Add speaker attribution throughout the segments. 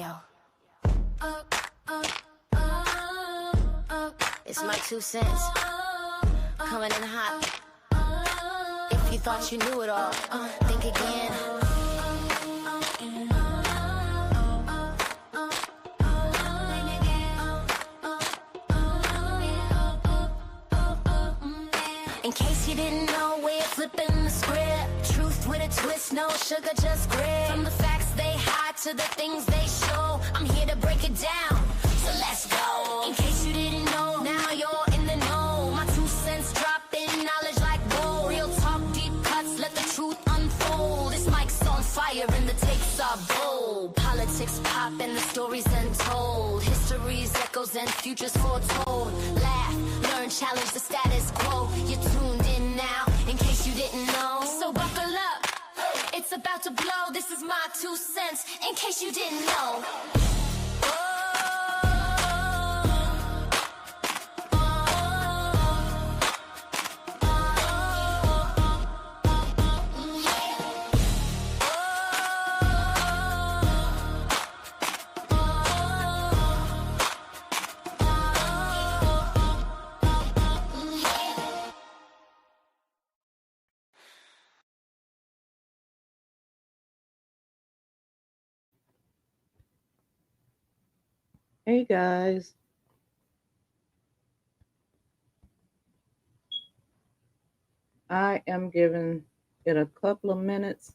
Speaker 1: Yo. It's my 2 cents. Coming in hot. If you thought you knew it all, think again. In case you didn't know, we're flipping the script. Truth with a twist, no sugar, just grit. From the facts they hide to the things they show, I'm here to break it down, so let's go. In case you didn't know, now you're in the know. My 2 cents dropping knowledge like gold. Real talk, deep cuts, let the truth unfold. This mic's on fire and the takes are bold. Politics pop and the stories untold. History's echoes and futures foretold. Laugh, learn, challenge the status quo. You're tuned in now, in case you didn't know. So buckle up, it's about to blow. This is my 2 cents, in case you didn't know.
Speaker 2: Hey guys, I am giving it a couple of minutes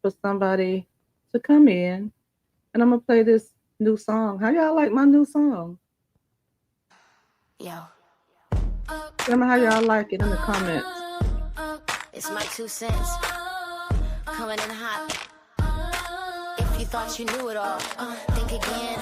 Speaker 2: for somebody to come in, and I'm gonna play this new song. How y'all like my new song?
Speaker 1: Yo.
Speaker 2: Tell me how y'all like it in the comments.
Speaker 1: It's my 2 cents. Coming in hot. If you thought you knew it all, think again.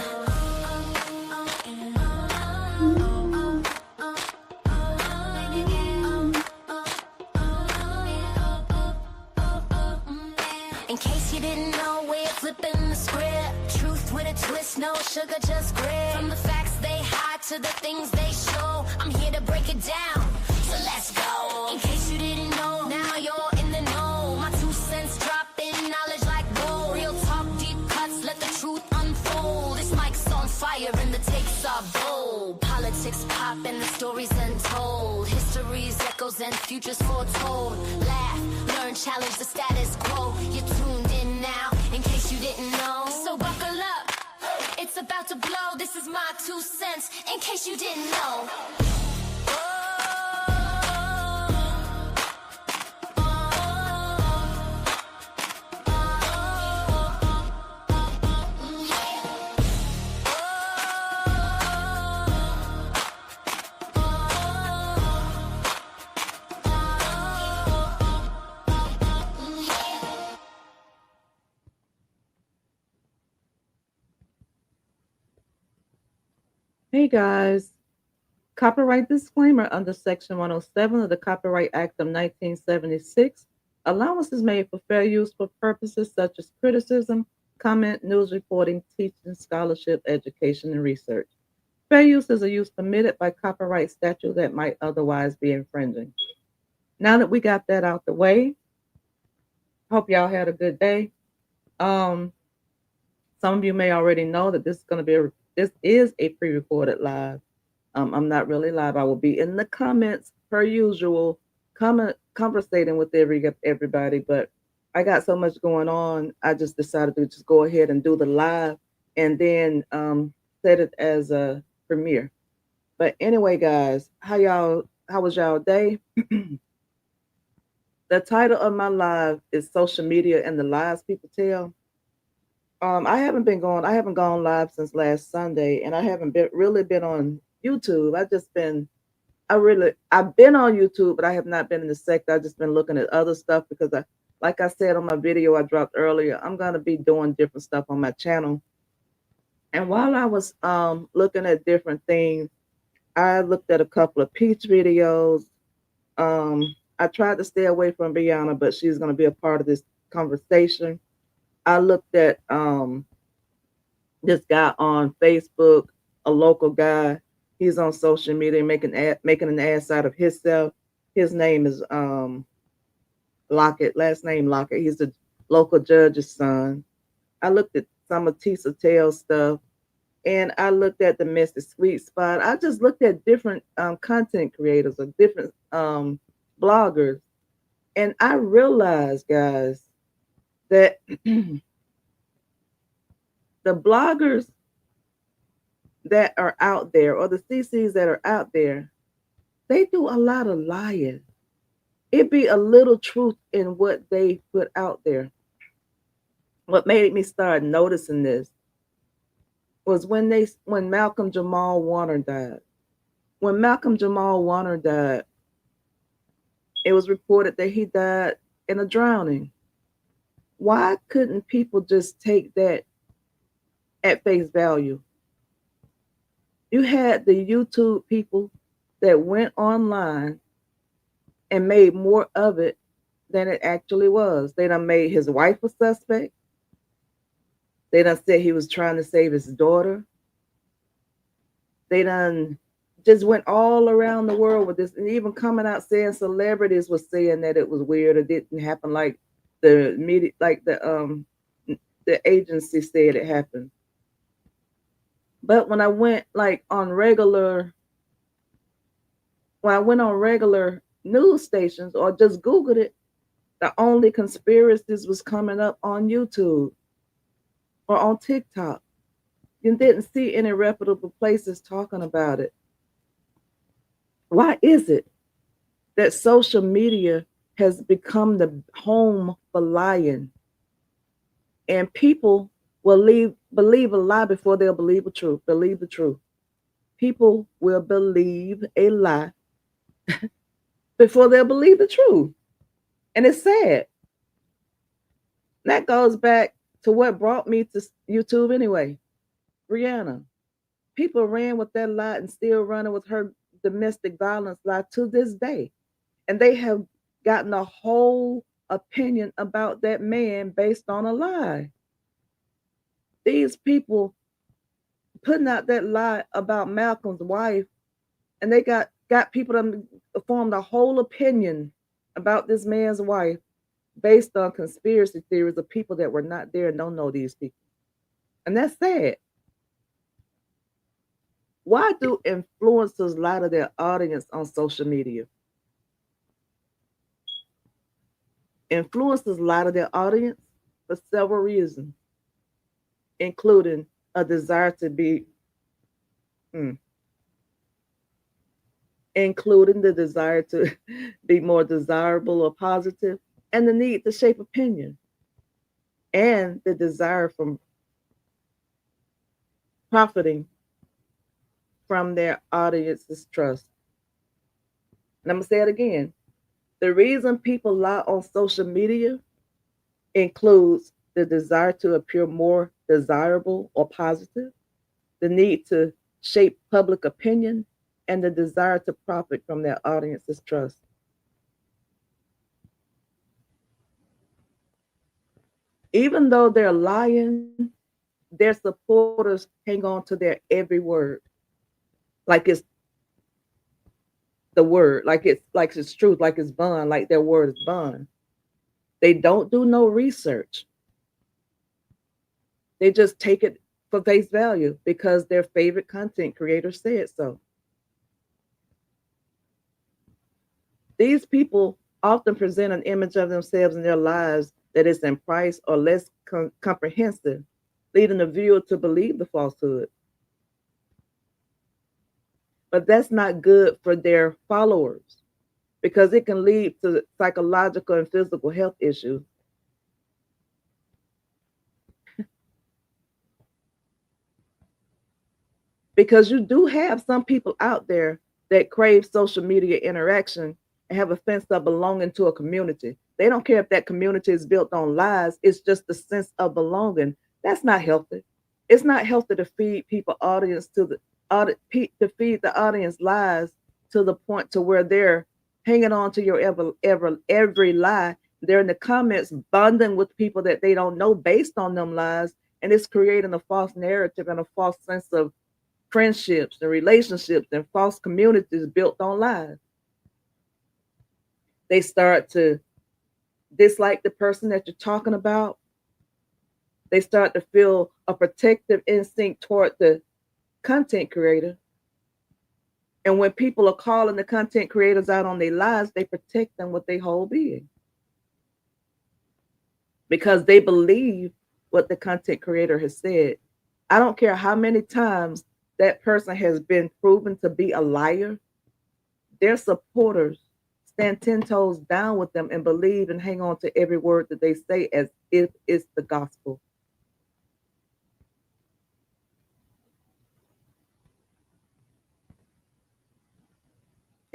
Speaker 1: In case you didn't know, we're flipping the script. Truth with a twist, no sugar, just grit. From the facts they hide to the things they show, I'm here to break it down, so let's go. In case you didn't know, now you're in the know. My 2 cents dropping knowledge like gold. Real talk, deep cuts, let the truth unfold. This mic's on fire and the takes are bold. Politics pop and the stories untold. History's echoes and futures foretold. Laugh, learn, challenge the status quo. You're tuned in now, in case you didn't know. So buckle up, it's about to blow. This is my 2 cents, in case you didn't know.
Speaker 2: Hey guys, copyright disclaimer under Section 107 of the Copyright Act of 1976. Allowance is made for fair use for purposes such as criticism, comment, news reporting, teaching, scholarship, education, and research. Fair use is a use permitted by copyright statute that might otherwise be infringing. Now that we got that out the way, hope y'all had a good day. Some of you may already know that this is a pre-recorded live. I'm not really live. I will be in the comments per usual, conversating with everybody. But I got so much going on, I just decided to just go ahead and do the live, and then set it as a premiere. But anyway, guys, how was y'all day? The title of my live is "Social Media and the Lies People Tell." I haven't gone live since last Sunday, and I haven't really been on YouTube. I've been on YouTube, but I have not been in the sector. I've just been looking at other stuff because like I said on my video I dropped earlier, I'm gonna be doing different stuff on my channel. And while I was looking at different things, I looked at a couple of Peach videos. I tried to stay away from Briana, but she's gonna be a part of this conversation. I looked at this guy on Facebook, a local guy. He's on social media making an ass out of himself. His name is Lockett, last name Lockett. He's the local judge's son. I looked at some of Tisa Tale's stuff, and I looked at the Messy Sweet Spot. I just looked at different content creators or different bloggers, and I realized, guys, that the bloggers that are out there or the CCs that are out there, they do a lot of lying. It be a little truth in what they put out there. What made me start noticing this was when Malcolm Jamal Warner died. When Malcolm Jamal Warner died, it was reported that he died in a drowning. Why couldn't people just take that at face value? You had the YouTube people that went online and made more of it than it actually was. They done made his wife a suspect. They done said he was trying to save his daughter. They done just went all around the world with this, and even coming out saying celebrities was saying that it was weird or didn't happen like the media, like the agency said it happened. But when I went on regular news stations or just Googled it, the only conspiracies was coming up on YouTube or on TikTok. You didn't see any reputable places talking about it. Why is it that social media has become the home for lying? And people will believe a lie before they'll believe the truth. Believe the truth. People will believe a lie before they'll believe the truth. And it's sad. That goes back to what brought me to YouTube anyway. Briana. People ran with that lie and still running with her domestic violence lie to this day. And they have gotten a whole opinion about that man based on a lie. These people putting out that lie about Malcolm's wife, and they got people that formed a whole opinion about this man's wife based on conspiracy theories of people that were not there and don't know these people. And that's sad. Why do influencers lie to their audience on social media? Influencers lie to their audience for several reasons, including a desire to be, including the desire to be more desirable or positive, and the need to shape opinion, and the desire from profiting from their audience's trust. And I'm going to say it again. The reason people lie on social media includes the desire to appear more desirable or positive, the need to shape public opinion, and the desire to profit from their audience's trust. Even though they're lying, their supporters hang on to their every word. Like it's the word, like it's truth, like it's bond, like their word is bond. They don't do no research. They just take it for face value because their favorite content creator said so. These people often present an image of themselves and their lives that is in price or less comprehensive, leading the viewer to believe the falsehood. But that's not good for their followers because it can lead to psychological and physical health issues. Because you do have some people out there that crave social media interaction and have a sense of belonging to a community. They don't care if that community is built on lies. It's just the sense of belonging. That's not healthy. It's not healthy to feed people audience to feed the audience lies to the point to where they're hanging on to your every lie. They're in the comments bonding with people that they don't know based on them lies, and it's creating a false narrative and a false sense of friendships and relationships and false communities built on lies. They start to dislike the person that you're talking about. They start to feel a protective instinct toward the content creator. And when people are calling the content creators out on their lies, they protect them with their whole being because they believe what the content creator has said. I don't care how many times that person has been proven to be a liar, their supporters stand 10 toes down with them and believe and hang on to every word that they say as if it's the gospel.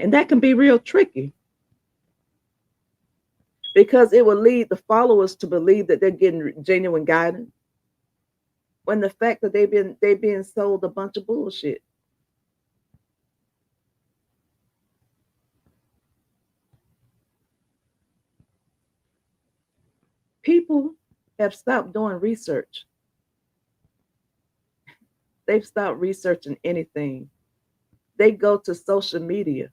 Speaker 2: And that can be real tricky because it will lead the followers to believe that they're getting genuine guidance when the fact that they being sold a bunch of bullshit. People have stopped doing research. They've stopped researching anything. They go to social media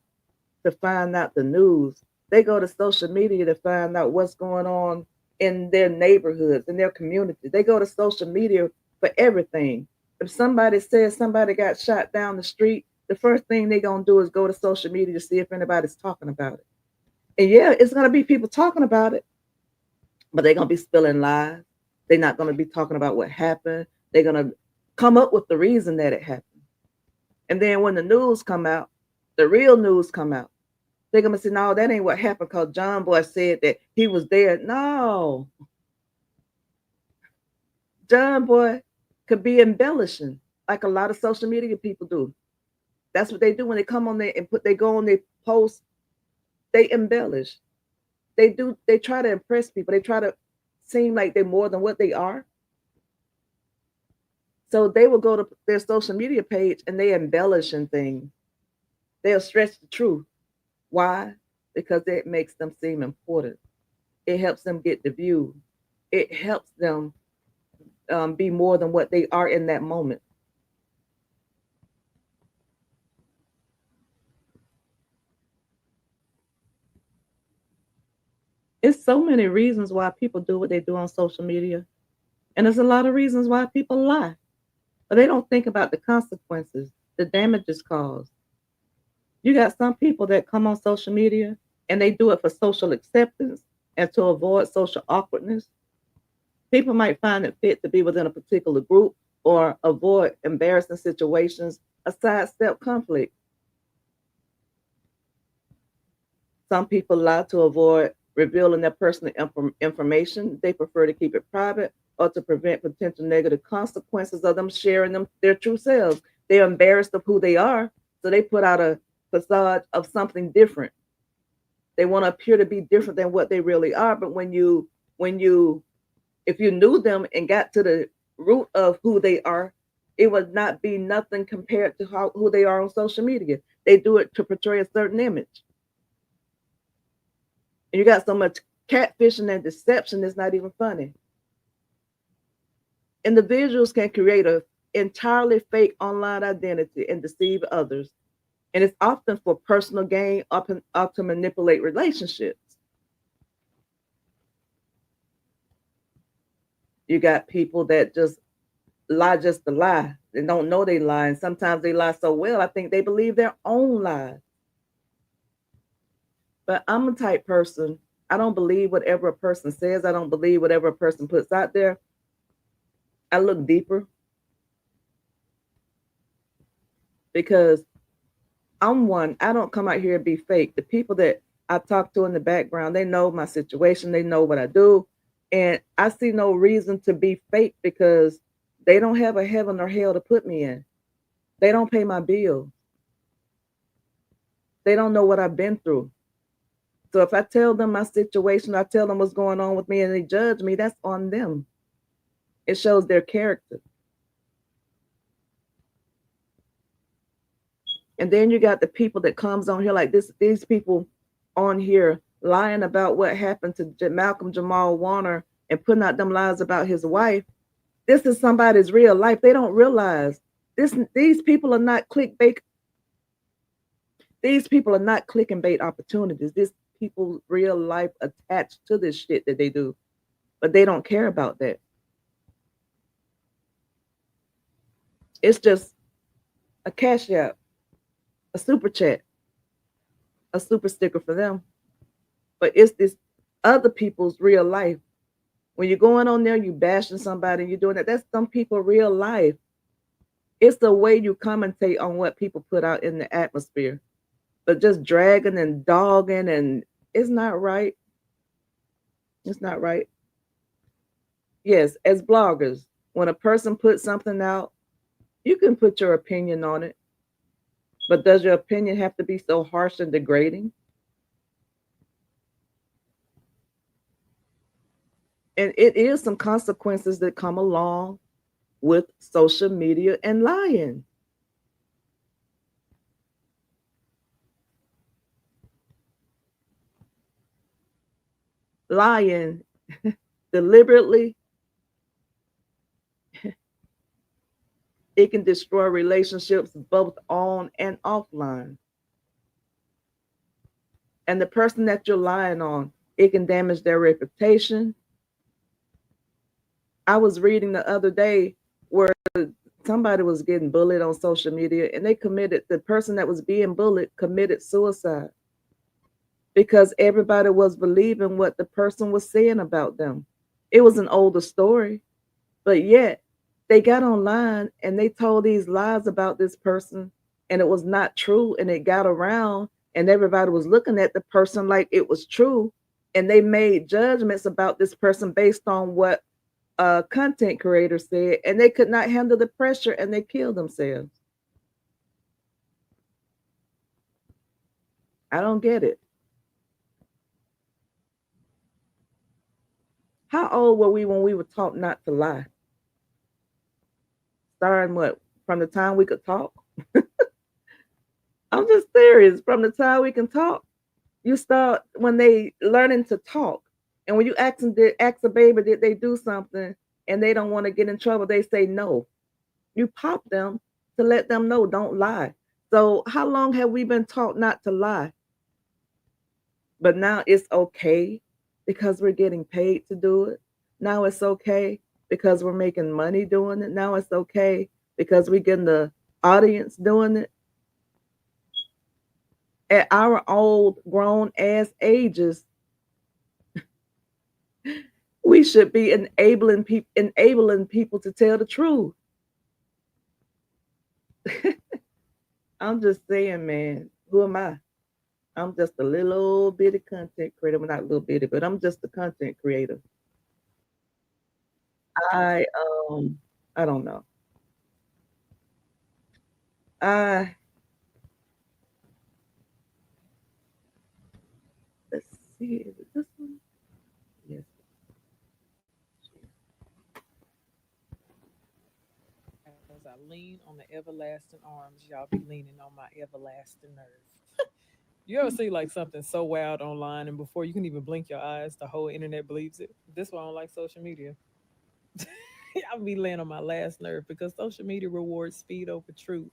Speaker 2: to find out the news. They go to social media to find out what's going on in their neighborhoods, in their community. They go to social media for everything. If somebody says somebody got shot down the street, the first thing they're going to do is go to social media to see if anybody's talking about it. And yeah, it's going to be people talking about it, but they're going to be spilling lies. They're not going to be talking about what happened. They're going to come up with the reason that it happened. And then when the news come out, the real news come out, they're going to say, no, that ain't what happened because John Boy said that he was there. No. John Boy could be embellishing like a lot of social media people do. That's what they do when they come on there and they go on their post, they embellish. They try to impress people. They try to seem like they're more than what they are. So they will go to their social media page and they embellish in things. They'll stretch the truth. Why? Because it makes them seem important. It helps them get the view. It helps them be more than what they are in that moment. It's so many reasons why people do what they do on social media. And there's a lot of reasons why people lie. But they don't think about the consequences, the damages caused. You got some people that come on social media and they do it for social acceptance and to avoid social awkwardness. People might find it fit to be within a particular group or avoid embarrassing situations, a sidestep conflict. Some people lie to avoid revealing their personal information. They prefer to keep it private or to prevent potential negative consequences of them sharing their true selves. They're embarrassed of who they are, so they put out a facade of something different. They want to appear to be different than what they really are. But if you knew them and got to the root of who they are, it would not be nothing compared to who they are on social media. They do it to portray a certain image. And you got so much catfishing and deception, it's not even funny. Individuals can create an entirely fake online identity and deceive others. And it's often for personal gain or to manipulate relationships. You got people that just lie just to lie. They don't know they lie. And sometimes they lie so well, I think they believe their own lies. But I'm a type person. I don't believe whatever a person says. I don't believe whatever a person puts out there. I look deeper because I don't come out here and be fake. The people that I talk to in the background, they know my situation. They know what I do. And I see no reason to be fake because they don't have a heaven or hell to put me in. They don't pay my bills. They don't know what I've been through. So if I tell them my situation, I tell them what's going on with me and they judge me, that's on them. It shows their character. And then you got the people that comes on here like this, these people on here lying about what happened to Malcolm Jamal Warner and putting out them lies about his wife. This is somebody's real life. They don't realize these people are not clickbait. These people are not click and bait opportunities. These people's real life attached to this shit that they do. But they don't care about that. It's just a cash app, a super chat, a super sticker for them. But it's this other people's real life. When you're going on there, you bashing somebody, you're doing that. That's some people real life. It's the way you commentate on what people put out in the atmosphere. But just dragging and dogging, and it's not right. It's not right. Yes, as bloggers, when a person puts something out, you can put your opinion on it. But does your opinion have to be so harsh and degrading? And it is some consequences that come along with social media and lying. Lying deliberately, it can destroy relationships both on and offline. And the person that you're lying on, it can damage their reputation. I was reading the other day where somebody was getting bullied on social media, and the person that was being bullied committed suicide because everybody was believing what the person was saying about them. It was an older story, but yet they got online and they told these lies about this person, and it was not true, and it got around, and everybody was looking at the person like it was true, and they made judgments about this person based on what a content creator said, and they could not handle the pressure and they killed themselves. I don't get it. How old were we when we were taught not to lie? Starting what? From the time we could talk? I'm just serious. From the time we can talk, you start when they learning to talk. And when you ask a baby, did they do something and they don't want to get in trouble, they say no. You pop them to let them know, don't lie. So how long have we been taught not to lie? But now it's okay because we're getting paid to do it. Now it's okay because we're making money doing it. Now it's okay because we're getting the audience doing it. At our old grown ass ages, we should be enabling people to tell the truth. I'm just saying, man, who am I? I'm just a little bitty content creator. Well, not little bitty, but I'm just a content creator. I um I don't know. I Let's see, is it this one? Yes.
Speaker 3: As I lean on the everlasting arms, y'all be leaning on my everlasting nerve. You ever see like something so wild online, and before you can even blink your eyes, the whole internet believes it? This why I don't like social media. I'll be laying on my last nerve because social media rewards speed over truth.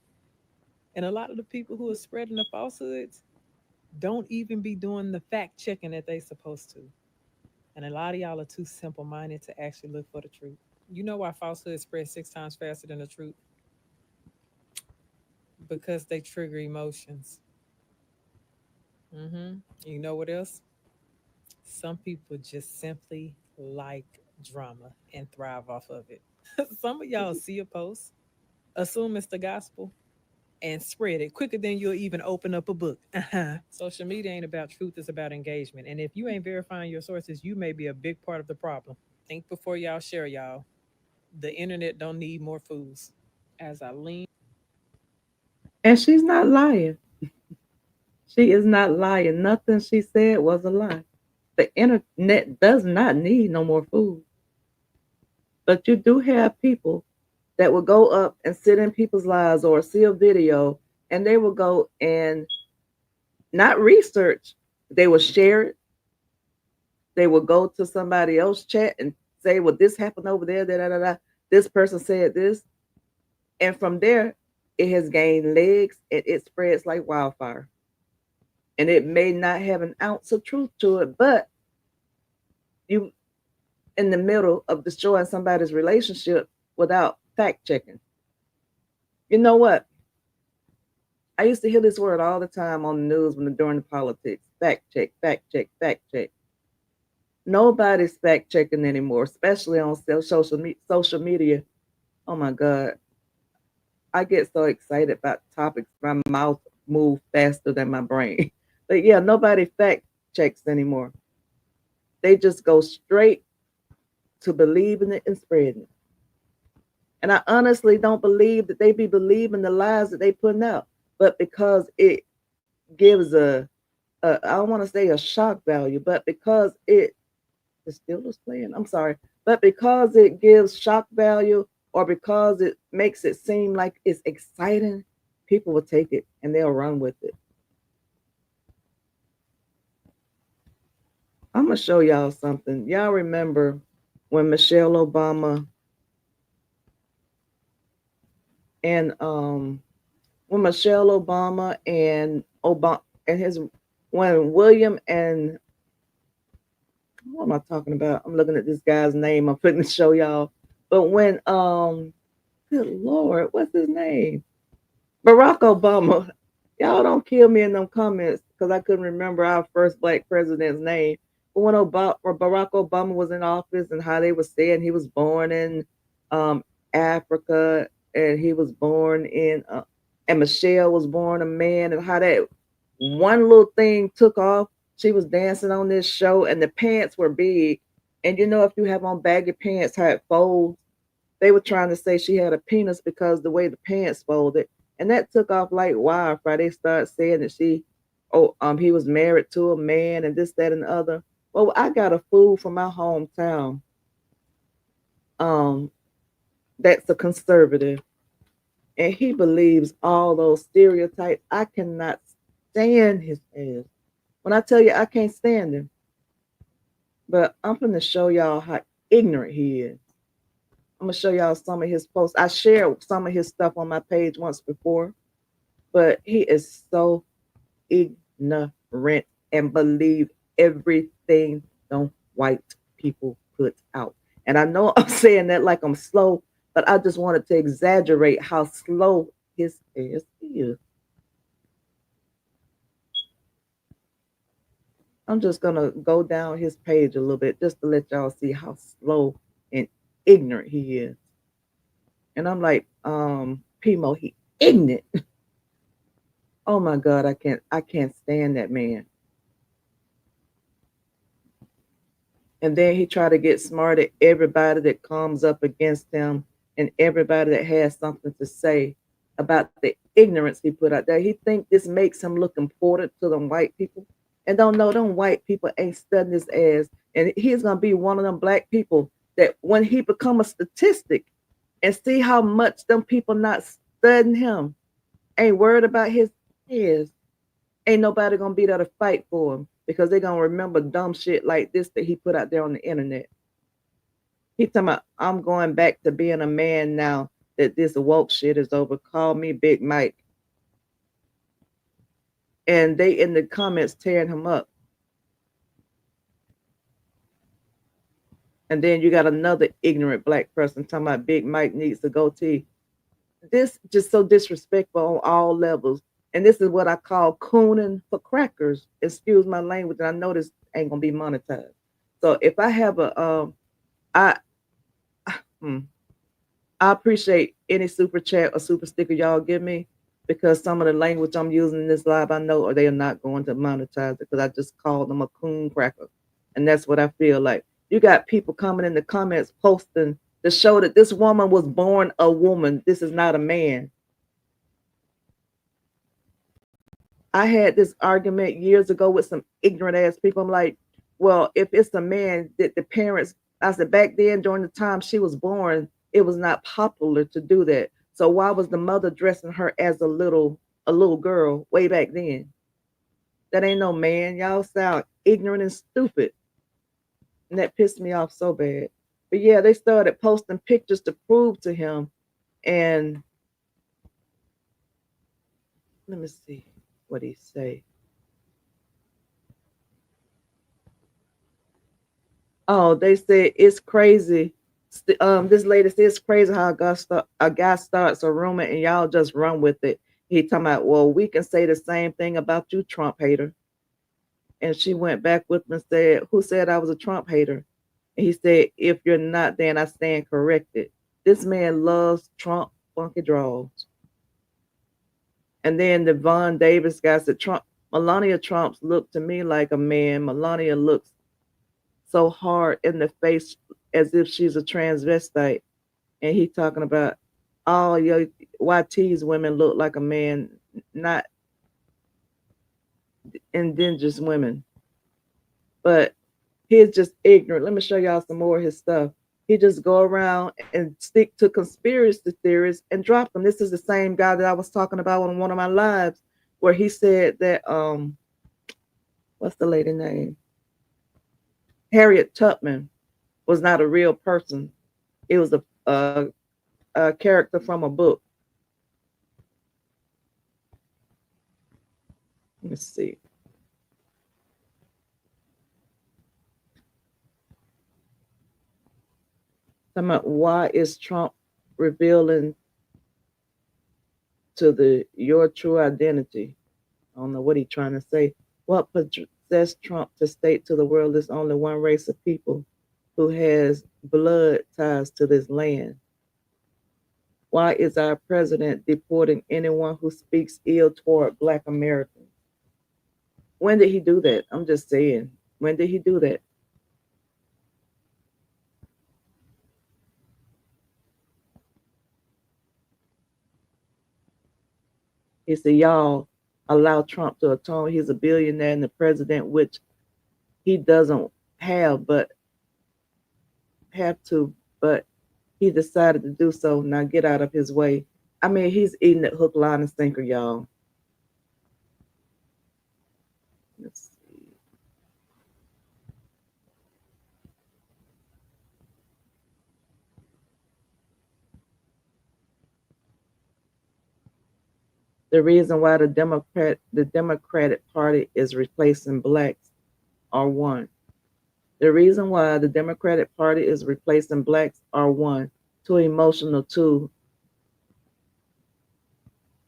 Speaker 3: And a lot of the people who are spreading the falsehoods don't even be doing the fact checking that they supposed to. And a lot of y'all are too simple minded to actually look for the truth. You know why falsehood spreads 6 times faster than the truth? Because they trigger emotions. You know what else? Some people just simply like drama and thrive off of it. Some of y'all see a post, assume it's the gospel, and spread it quicker than you'll even open up a book. Social media ain't about truth, it's about engagement. And if you ain't verifying your sources, you may be a big part of the problem. Think before y'all share, y'all. The internet don't need more fools. As I lean,
Speaker 2: And she's not lying. She is not lying. Nothing she said was a lie. The internet does not need no more food. But you do have people that will go up and sit in people's lives or see a video, and they will go and not research. They will share it. They will go to somebody else chat and say, well, this happened over there, da, da, da, da. This person said this. And from there, it has gained legs and it spreads like wildfire. And it may not have an ounce of truth to it, but you in the middle of destroying somebody's relationship without fact checking. You know what? I used to hear this word all the time on the news when during the politics. Fact check, fact check, fact check. Nobody's fact checking anymore, especially on social media. Oh my God. I get so excited about topics, my mouth moves faster than my brain. But yeah, nobody fact checks anymore. They just go straight to believing it and spreading it. And I honestly don't believe that they be believing the lies that they putting out. But because it gives a I don't want to say a shock value, but because it the Steelers playing, I'm sorry, but because it gives shock value or because it makes it seem like it's exciting, people will take it and they'll run with it. I'm gonna show y'all something. Y'all remember when Michelle Obama and Michelle Obama and Obama and his when William and what am I talking about? I'm looking at this guy's name. I'm putting to show y'all. But when good Lord, what's his name? Barack Obama. Y'all don't kill me in them comments because I couldn't remember our first black president's name. But when Barack Obama was in office and how they were saying he was born in um, Africa and he was born in, and Michelle was born a man, and how that one little thing took off. She was dancing on this show and the pants were big. And you know, if you have on baggy pants, how it folds, they were trying to say she had a penis because the way the pants folded, and that took off like wildfire. They started saying that he was married to a man and this, that, and the other. Well, I got a fool from my hometown, um, that's a conservative, and he believes all those stereotypes. I cannot stand his ass. When I tell you I can't stand him, but I'm gonna show y'all how ignorant he is. I'm gonna show y'all some of his posts. I shared some of his stuff on my page once before, but he is so ignorant and believe everything them white people put out. And I know I'm saying that like I'm slow, but I just wanted to exaggerate how slow his ass is. I'm just gonna go down his page a little bit just to let y'all see how slow and ignorant he is. And I'm like, Pimo, he ignorant. Oh my God, I can't stand that man. And then he try to get smart at everybody that comes up against him and everybody that has something to say about the ignorance he put out there. He think this makes him look important to them white people. And don't know them white people ain't studying his ass. And he's gonna be one of them black people that when he become a statistic and see how much them people not studying him, ain't worried about his is, ain't nobody gonna be there to fight for him because they're gonna remember dumb shit like this that he put out there on the internet. He talking about I'm going back to being a man now that this woke shit is over. Call me Big Mike. And they in the comments tearing him up. And then you got another ignorant black person talking about Big Mike needs a goatee. This just so disrespectful on all levels. And this is what I call cooning for crackers. Excuse my language. And I know this ain't gonna be monetized. So if I have I hmm, I appreciate any super chat or super sticker y'all give me because some of the language I'm using in this live I know or they are not going to monetize it because I just called them a coon cracker. And that's what I feel like. You got people coming in the comments posting to show that this woman was born a woman. This is not a man. I had this argument years ago with some ignorant ass people. I'm like, well, if it's a man that the parents, I said back then during the time she was born, it was not popular to do that. So why was the mother dressing her as a little girl way back then? That ain't no man. Y'all sound ignorant and stupid. And that pissed me off so bad. But yeah, they started posting pictures to prove to him. And let me see what he say. Oh, they said it's crazy This lady says it's crazy how a guy starts a rumor and y'all just run with it. He talking about, well, we can say the same thing about you, Trump hater. And she went back with him and said, who said I was a Trump hater? And he said, if you're not, then I stand corrected. This man loves Trump funky draws. And then the Von Davis guy said, Melania Trump's look to me like a man. Melania looks so hard in the face as if she's a transvestite. And he talking about all your YT's women look like a man, not indigenous women. But he's just ignorant. Let me show y'all some more of his stuff. He just go around and stick to conspiracy theories and drop them. This is the same guy that I was talking about on one of my lives, where he said that what's the lady name? Harriet Tubman was not a real person. It was a character from a book. Let's see. Talking about why is Trump revealing to your true identity? I don't know what he's trying to say. What possessed Trump to state to the world there's only one race of people who has blood ties to this land? Why is our president deporting anyone who speaks ill toward Black Americans? When did he do that? I'm just saying. When did he do that? He said, y'all allow Trump to atone. He's a billionaire and the president, which he doesn't have, but have to, but he decided to do so. Now get out of his way. I mean, he's eating it hook, line, and sinker, y'all. Let's see. The reason why the Democratic Party is replacing blacks are one. The reason why the Democratic Party is replacing blacks are one, too emotional, two,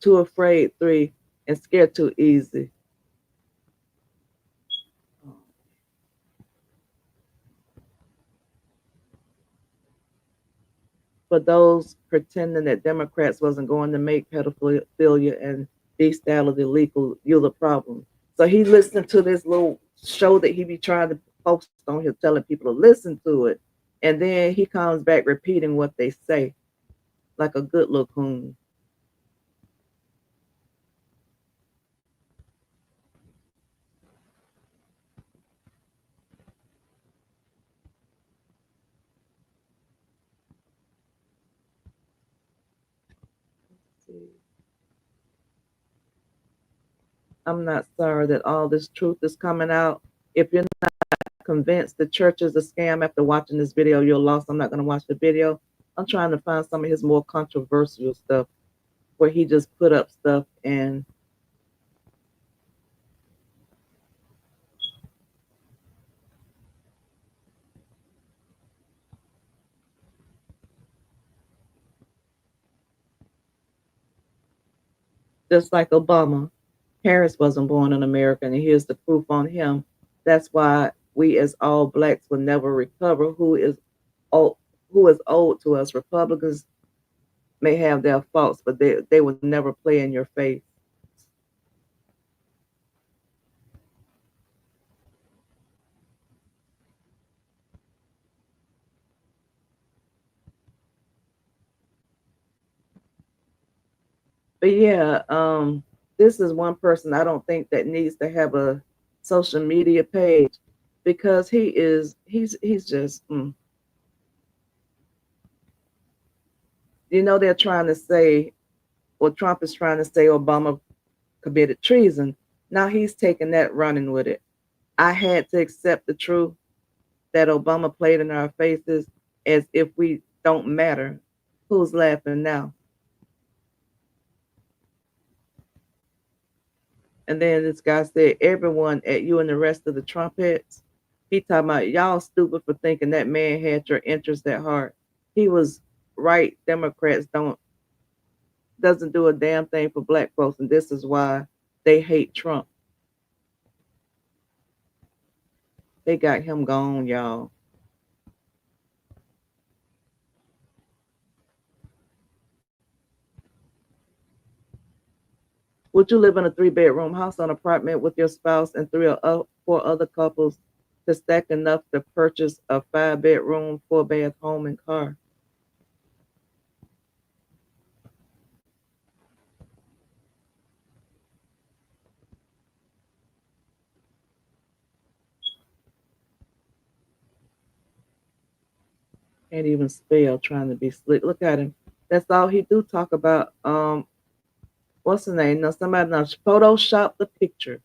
Speaker 2: too afraid, three, and scared too easy. For those pretending that Democrats wasn't going to make pedophilia and bestiality legal, you're the problem. So he listened to this little show that he be trying to post on here, telling people to listen to it, and then he comes back repeating what they say, like a good little coon. I'm not sorry that all this truth is coming out. If you're not convinced the church is a scam after watching this video, you're lost. I'm not going to watch the video. I'm trying to find some of his more controversial stuff where he just put up stuff and just like Obama, Harris wasn't born in America, and here's the proof on him. That's why we as all blacks will never recover owed, who is owed to us. Republicans may have their faults, but they will never play in your face. But yeah, this is one person I don't think that needs to have a social media page because he's just they're trying to say, or Trump is trying to say Obama committed treason. Now he's taking that running with it. I had to accept the truth that Obama played in our faces as if we don't matter. Who's laughing now? And then this guy said, everyone at you and the rest of the Trumpets. He talking about y'all stupid for thinking that man had your interest at heart. He was right. Democrats don't doesn't do a damn thing for black folks, and this is why they hate Trump. They got him gone, y'all. Would you live in a three-bedroom house or apartment with your spouse and three or four other couples to stack enough to purchase a five-bedroom, four-bath home and car? Can't even spell trying to be slick. Look at him. That's all he do talk about. What's the name? Now somebody done photoshopped the picture.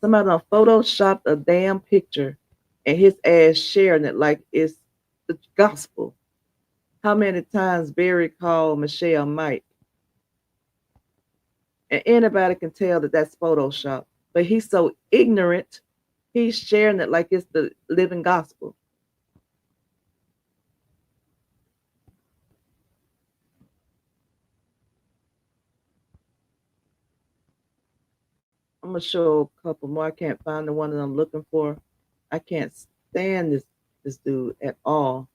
Speaker 2: Somebody done photoshopped a damn picture and his ass sharing it like it's the gospel. How many times Barry called Michelle Mike? And anybody can tell that that's Photoshop. But he's so ignorant, he's sharing it like it's the living gospel. I'm gonna show a couple more. I can't find the one that I'm looking for. I can't stand this dude at all.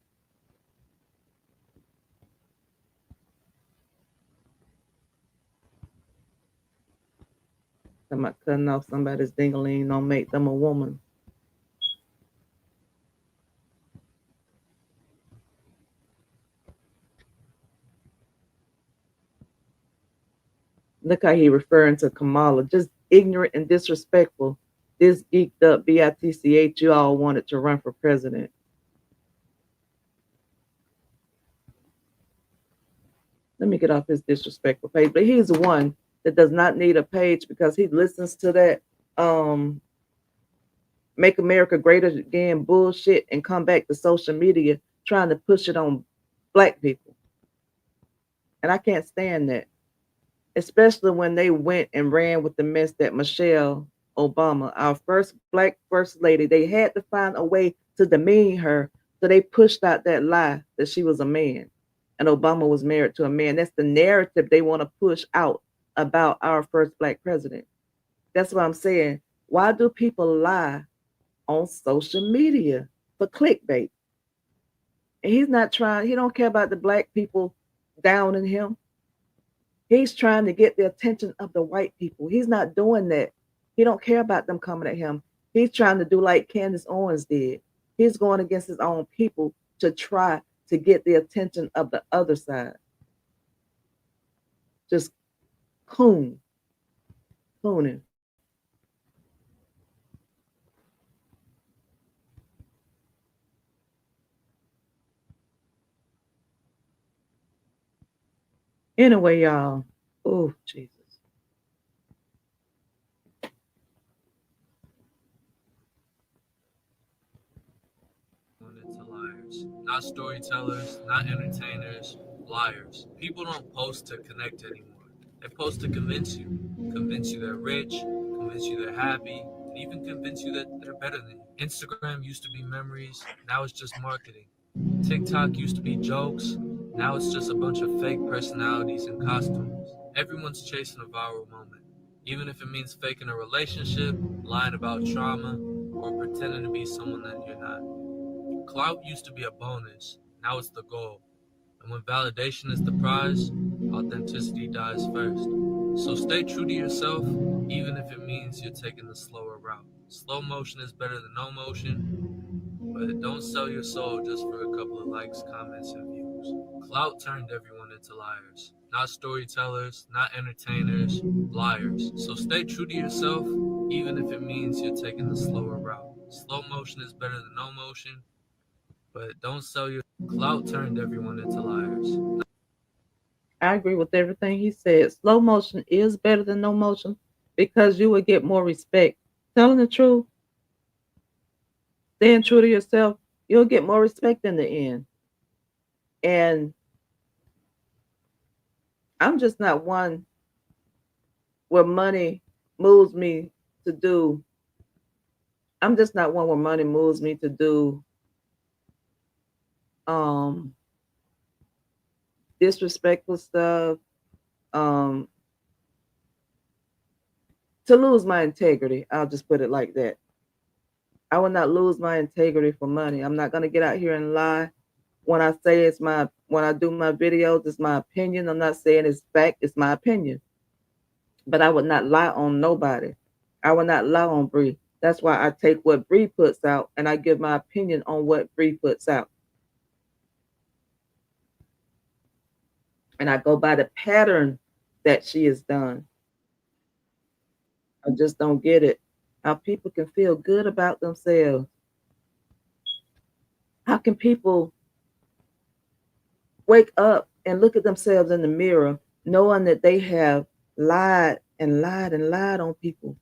Speaker 2: I'm not cutting off somebody's dingling, don't make them a woman. Look how he referring to Kamala, just ignorant and disrespectful. This geeked up bitch you all wanted to run for president. Let me get off his disrespectful page. But he's the one that does not need a page because he listens to that make America great again bullshit and come back to social media trying to push it on black people. And I can't stand that. Especially when they went and ran with the mess that Michelle Obama, our first black first lady, they had to find a way to demean her. So they pushed out that lie that she was a man and Obama was married to a man. That's the narrative they want to push out about our first black president. That's what I'm saying. Why do people lie on social media for clickbait? And he's not trying, he don't care about the black people downing him. He's trying to get the attention of the white people. He's not doing that. He don't care about them coming at him. He's trying to do like Candace Owens did. He's going against his own people to try to get the attention of the other side. Just cooning. Anyway, y'all. Oh, Jesus.
Speaker 4: To liars, not storytellers, not entertainers, liars. People don't post to connect anymore. They post to convince you they're rich, convince you they're happy, and even convince you that they're better than you. Instagram used to be memories, now it's just marketing. TikTok used to be jokes, now it's just a bunch of fake personalities and costumes. Everyone's chasing a viral moment, even if it means faking a relationship, lying about trauma, or pretending to be someone that you're not. Clout used to be a bonus, now it's the goal. And when validation is the prize, authenticity dies first. So stay true to yourself, even if it means you're taking the slower route. Slow motion is better than no motion, but don't sell your soul just for a couple of likes, comments, and views. Clout turned everyone into liars. Not storytellers, not entertainers, liars. So stay true to yourself, even if it means you're taking the slower route. Slow motion is better than no motion, but don't sell your clout turned everyone into liars.
Speaker 2: I agree with everything he said. Slow motion is better than no motion because you will get more respect. Telling the truth, staying true to yourself, you'll get more respect in the end. And I'm just not one where money moves me to do. I'm just not one where money moves me to do um disrespectful stuff, um, to lose my integrity. I'll just put it like that. I will not lose my integrity for money. I'm not gonna get out here and lie. When I do my videos, it's my opinion. I'm not saying it's fact, it's my opinion. But I would not lie on nobody. I would not lie on Bree. That's why I take what Bree puts out and I give my opinion on what Bree puts out. And I go by the pattern that she has done. I just don't get it. How people can feel good about themselves. How can people wake up and look at themselves in the mirror knowing that they have lied and lied and lied on people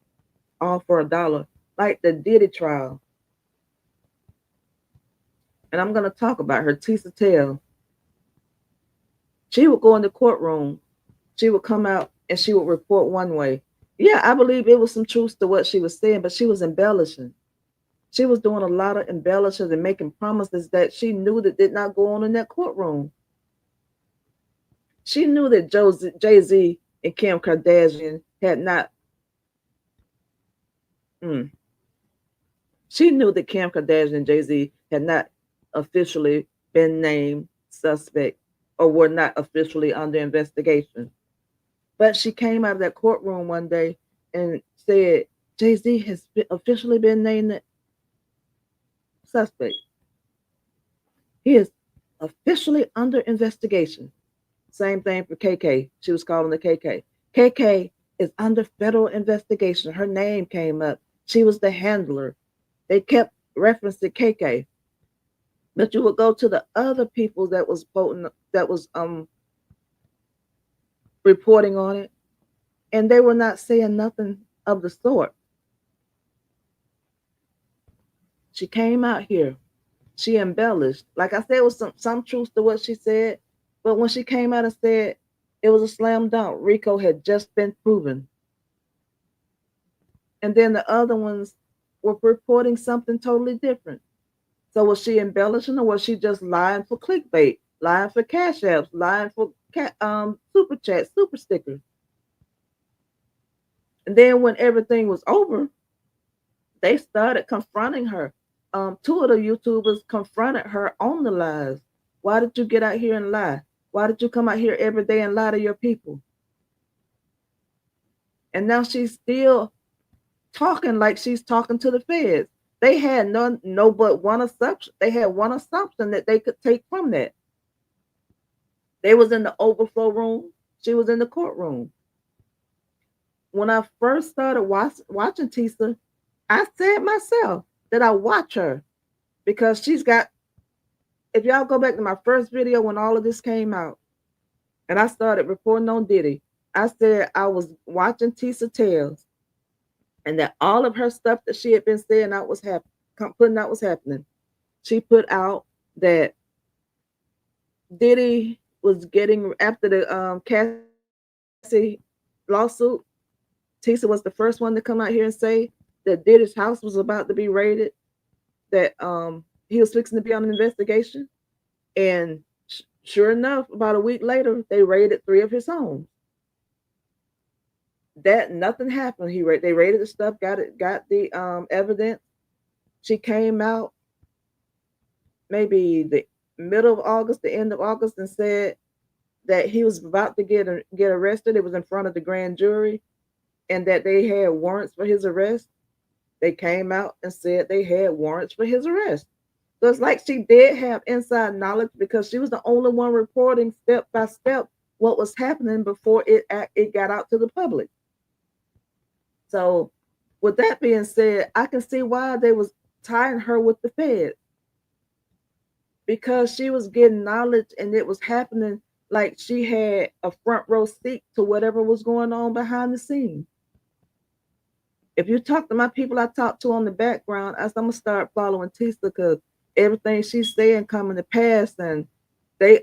Speaker 2: all for $1? Like the Diddy trial. And I'm going to talk about her, Tisa Tell. She would go in the courtroom. She would come out and she would report one way. Yeah, I believe it was some truth to what she was saying, but she was embellishing. She was doing a lot of embellishing and making promises that she knew that did not go on in that courtroom. She knew that Jay-Z and Kim Kardashian had not. She knew that Kim Kardashian and Jay-Z had not officially been named suspect or were not officially under investigation. But she came out of that courtroom one day and said Jay-Z has officially been named suspect. He is officially under investigation. Same thing for KK. She was calling the KK. KK is under federal investigation. Her name came up. She was the handler. They kept referencing KK. But you would go to the other people that was voting, that was reporting on it, and they were not saying nothing of the sort. She came out here. She embellished. Like I said, it was some truth to what she said. But when she came out and said it was a slam dunk, Rico had just been proven. And then the other ones were reporting something totally different. So was she embellishing or was she just lying for clickbait, lying for cash apps, lying for super chats, super stickers? And then when everything was over, they started confronting her. Two of the YouTubers confronted her on the lies. Why did you get out here and lie? Why did you come out here every day and lie to your people? And now she's still talking like she's talking to the feds. They had no but one assumption. They had one assumption that they could take from that. They was in the overflow room. She was in the courtroom. When I first started watching Tisa, I said myself that I watch her because she's got. If y'all go back to my first video when all of this came out, and I started reporting on Diddy, I said I was watching Tisa Tales, and that all of her stuff that she had been saying out was putting out was happening. She put out that Diddy was getting after the Cassie lawsuit. Tisa was the first one to come out here and say that Diddy's house was about to be raided, that he was fixing to be on an investigation. And sure enough, about a week later, they raided 3 of his homes. That nothing happened. They raided the stuff, got the evidence. She came out maybe the middle of August, the end of August, and said that he was about to get arrested. It was in front of the grand jury, and that they had warrants for his arrest. They came out and said they had warrants for his arrest. So it's like she did have inside knowledge because she was the only one reporting step by step what was happening before it got out to the public. So with that being said, I can see why they was tying her with the feds, because she was getting knowledge and it was happening like she had a front row seat to whatever was going on behind the scenes. If you talk to my people I talk to on the background, I'm gonna start following Tisa because everything she's saying coming to pass. And they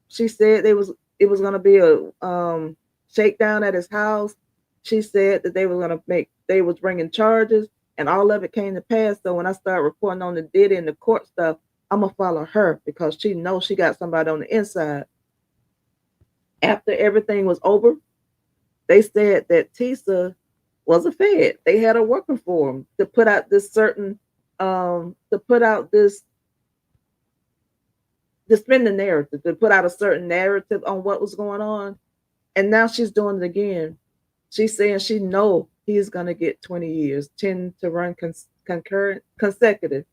Speaker 2: she said it was gonna be a shakedown at his house. She said that they was bringing charges, and all of it came to pass. So when I start reporting on the Diddy and the court stuff, I'm gonna follow her because she knows she got somebody on the inside. After everything was over, they said that Tisa was a Fed. They had her working for them to put out this certain, to put out this, to spin the narrative, to put out a certain narrative on what was going on. And now she's doing it again. She's saying she know he's gonna get 20 years, 10 to run concurrent consecutive.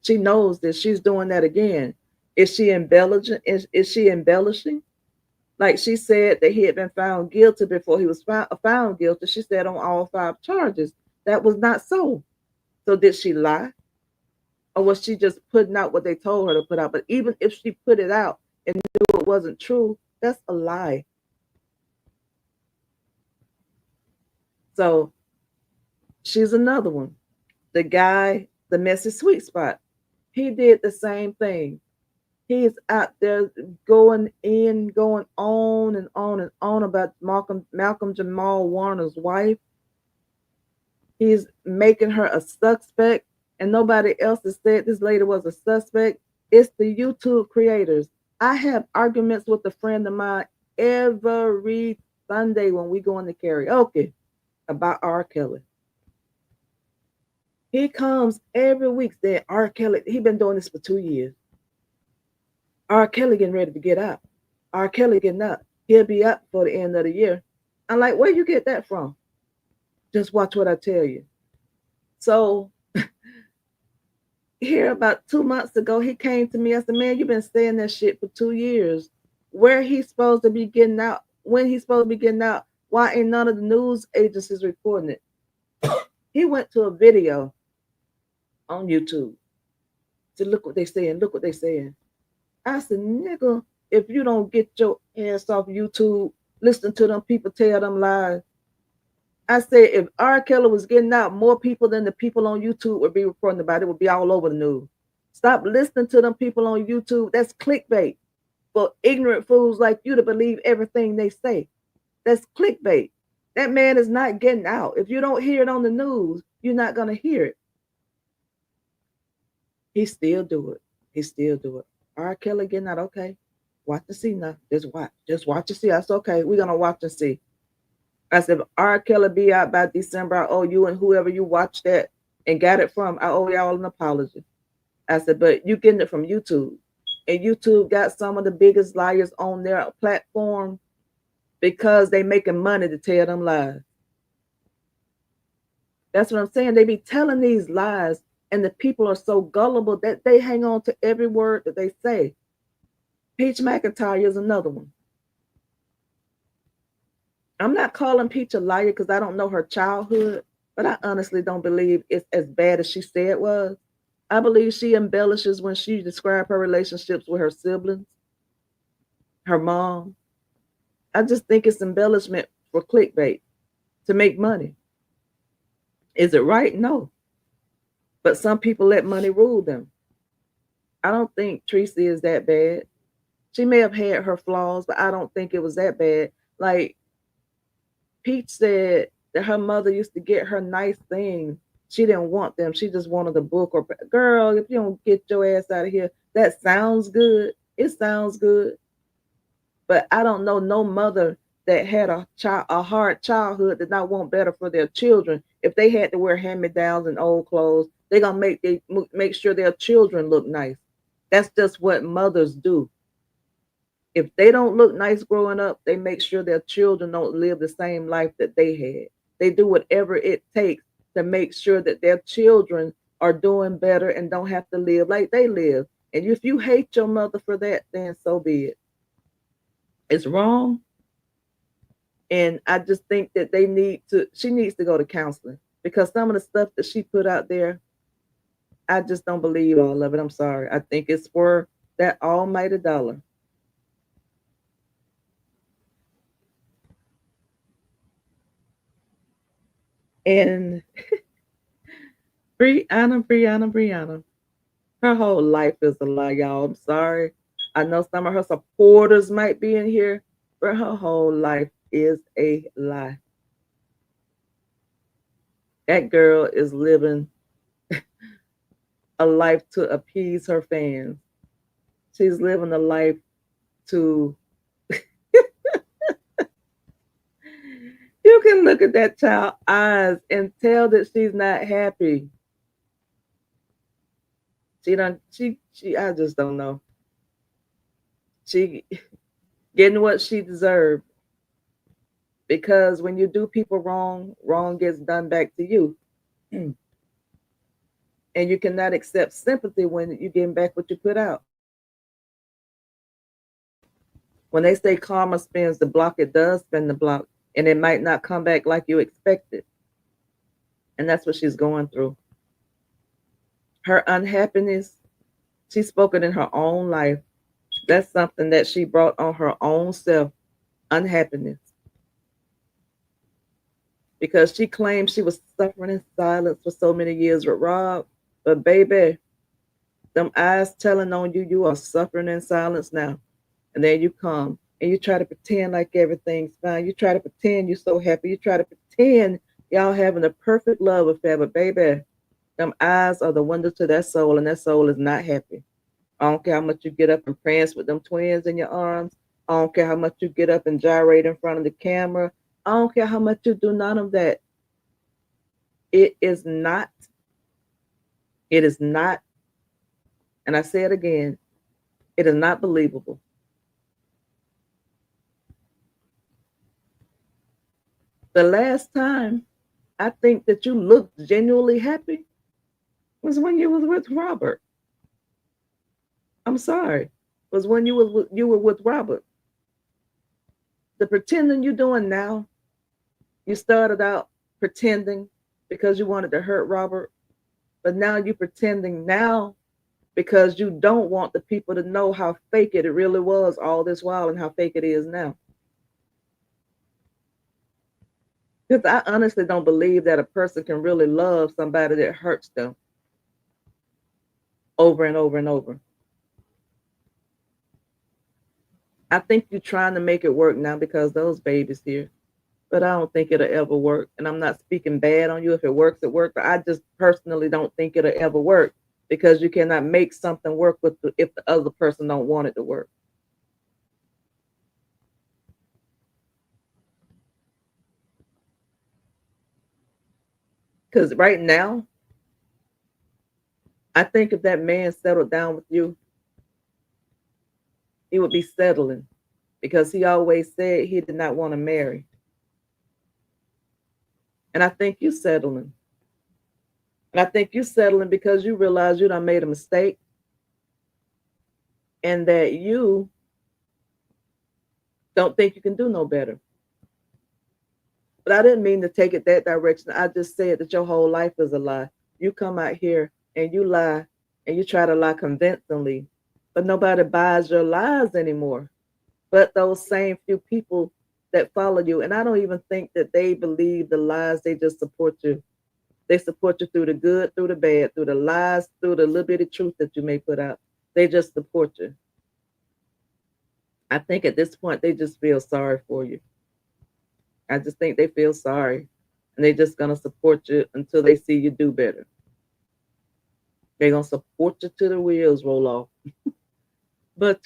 Speaker 2: She knows that she's doing that again. Is she embellishing? Is she embellishing? Like she said that he had been found guilty before he was found guilty. She said on all 5 charges. That was not so. So did she lie? Or was she just putting out what they told her to put out? But even if she put it out and knew it wasn't true, that's a lie. So she's another one. The guy, the messy sweet spot, he did the same thing. He's out there going on and on and on about Malcolm Jamal Warner's wife. He's making her a suspect, and nobody else has said this lady was a suspect. It's the YouTube creators. I have arguments with a friend of mine every Sunday when we go into karaoke about R. Kelly. He comes every week saying R. Kelly, he been doing this for 2 years. R. Kelly getting ready to get out. R. Kelly getting out. He'll be out before the end of the year. I'm like, where you get that from? Just watch what I tell you. So here about 2 months ago, he came to me. I said, man, you've been saying that shit for 2 years. Where he's supposed to be getting out, when he's supposed to be getting out, why ain't none of the news agencies reporting it? He went to a video on YouTube to look what they saying, look what they saying. I said, nigga, if you don't get your ass off YouTube, listen to them people tell them lies. I said, if R. Kelly was getting out, more people than the people on YouTube would be reporting about it. It would be all over the news. Stop listening to them people on YouTube. That's clickbait for ignorant fools like you to believe everything they say. That's clickbait. That man is not getting out. If you don't hear it on the news, you're not going to hear it. He still do it. He still do it. R. Kelly getting out, okay. Watch and see now. Just watch. Just watch and see. That's okay. We're going to watch and see. I said, if R. Kelly be out by December, I owe you and whoever you watched that and got it from, I owe y'all an apology. I said, but you getting it from YouTube. And YouTube got some of the biggest liars on their platform because they making money to tell them lies. That's what I'm saying. They be telling these lies, and the people are so gullible that they hang on to every word that they say. Peach McIntire is another one. I'm not calling Peach a liar because I don't know her childhood, but I honestly don't believe it's as bad as she said it was. I believe she embellishes when she describes her relationships with her siblings, her mom. I just think it's embellishment for clickbait to make money. Is it right? No. But some people let money rule them. I don't think Tracy is that bad. She may have had her flaws, but I don't think it was that bad. Like Peach said that her mother used to get her nice things. She didn't want them. She just wanted a book. Or girl, if you don't get your ass out of here, that sounds good. It sounds good. But I don't know no mother that had a hard childhood that not want better for their children. If they had to wear hand-me-downs and old clothes, they're gonna make sure their children look nice. That's just what mothers do. If they don't look nice growing up, they make sure their children don't live the same life that they had. They do whatever it takes to make sure that their children are doing better and don't have to live like they live. And if you hate your mother for that, then so be it. It's wrong. And I just think that she needs to go to counseling because some of the stuff that she put out there, I just don't believe all of it. I'm sorry. I think it's for that almighty dollar. And Briana. Her whole life is a lie, y'all. I'm sorry. I know some of her supporters might be in here, but her whole life is a lie. That girl is living a life to appease her fans. She's living a life to can look at that child's eyes and tell that she's not happy. She don't she I just don't know. She getting what she deserved. Because when you do people wrong, wrong gets done back to you. And you cannot accept sympathy when you're getting back what you put out. When they say karma spins the block, it does spin the block. And it might not come back like you expected. And that's what she's going through. Her unhappiness, she spoke it in her own life. That's something that she brought on her own self, unhappiness. Because she claimed she was suffering in silence for so many years with Rob. But baby, them eyes telling on you, you are suffering in silence now. And then you come and you try to pretend like everything's fine. You try to pretend you're so happy. You try to pretend y'all having a perfect love affair. But baby, them eyes are the window to that soul, and that soul is not happy. I don't care how much you get up and prance with them twins in your arms. I don't care how much you get up and gyrate in front of the camera. I don't care how much you do, none of that. It is not, and I say it again, it is not believable. The last time I think that you looked genuinely happy was when you was with Robert. I'm sorry. Was when you were with Robert. The pretending you're doing now, you started out pretending because you wanted to hurt Robert, but now you're pretending now because you don't want the people to know how fake it really was all this while and how fake it is now. Because I honestly don't believe that a person can really love somebody that hurts them over and over and over. I think you're trying to make it work now because those babies here, but I don't think it'll ever work. And I'm not speaking bad on you. If it works, it works. But I just personally don't think it'll ever work because you cannot make something work if the other person don't want it to work. Because right now, I think if that man settled down with you, he would be settling because he always said he did not want to marry. And I think you're settling. And I think you're settling because you realize you done made a mistake and that you don't think you can do no better. But I didn't mean to take it that direction. I just said that your whole life is a lie. You come out here and you lie and you try to lie convincingly, but nobody buys your lies anymore. But those same few people that follow you. And I don't even think that they believe the lies, they just support you. They support you through the good, through the bad, through the lies, through the little bit of truth that you may put out. They just support you. I think at this point, they just feel sorry for you. I just think they feel sorry. And they're just going to support you until they see you do better. They're going to support you till the wheels roll off. But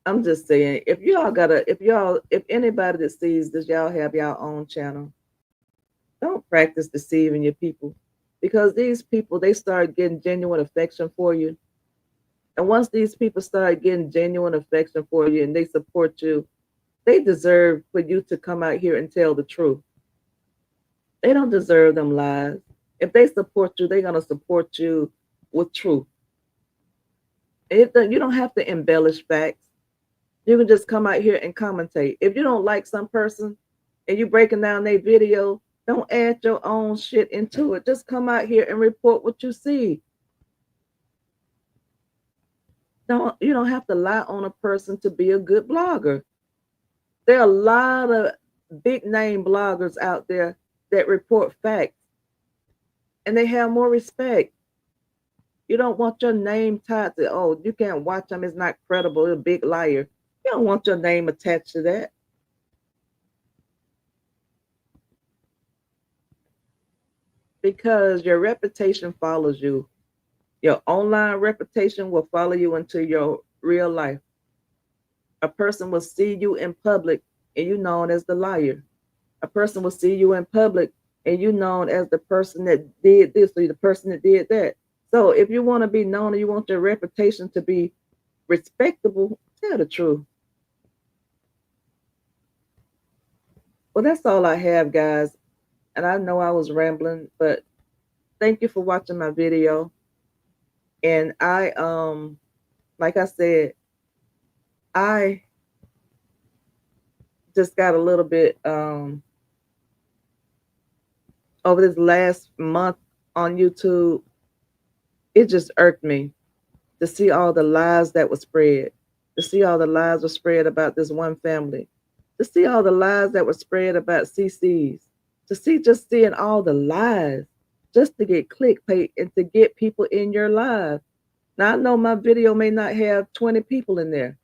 Speaker 2: I'm just saying, if anybody that sees this, y'all have y'all own channel. Don't practice deceiving your people because these people, they start getting genuine affection for you. And once these people start getting genuine affection for you and they support you, they deserve for you to come out here and tell the truth. They don't deserve them lies. If they support you, they're going to support you with truth. You don't have to embellish facts. You can just come out here and commentate. If you don't like some person and you're breaking down their video, don't add your own shit into it. Just come out here and report what you see. You don't have to lie on a person to be a good blogger. There are a lot of big name bloggers out there that report facts and they have more respect. You don't want your name tied to, oh, you can't watch him, it's not credible, he's a big liar. You don't want your name attached to that. Because your reputation follows you. Your online reputation will follow you into your real life. A person will see you in public and you known as the liar. A person will see you in public and you known as the person that did this or the person that did that. So if you want to be known and you want your reputation to be respectable, tell the truth. Well, that's all I have, guys. And I know I was rambling, but thank you for watching my video. And like I said, I just got a little bit over this last month on YouTube. It just irked me to see all the lies that were spread, to see all the lies were spread about this one family, to see all the lies that were spread about CCs, to see just seeing all the lies just to get clickbait and to get people in your live. Now I know my video may not have 20 people in there,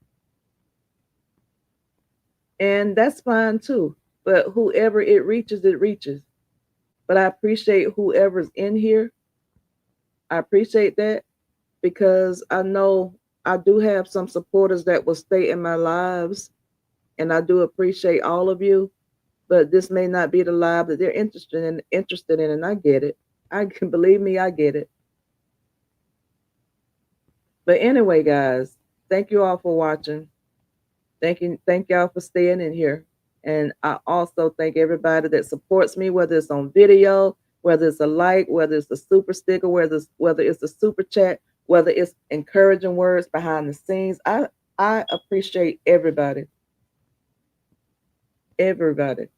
Speaker 2: and that's fine too. But whoever it reaches, it reaches. But I appreciate whoever's in here. I appreciate that because I know I do have some supporters that will stay in my lives, and I do appreciate all of you. But this may not be the live that they're interested in, and I get it. I can believe me, I get it. But anyway, guys, thank you all for watching. Thank y'all for staying in here. And I also thank everybody that supports me, whether it's on video, whether it's a like, whether it's a super sticker, whether it's a super chat, whether it's encouraging words behind the scenes. I appreciate everybody. Everybody.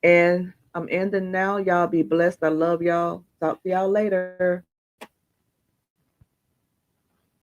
Speaker 2: And I'm ending now. Y'all be blessed. I love y'all. Talk to y'all later.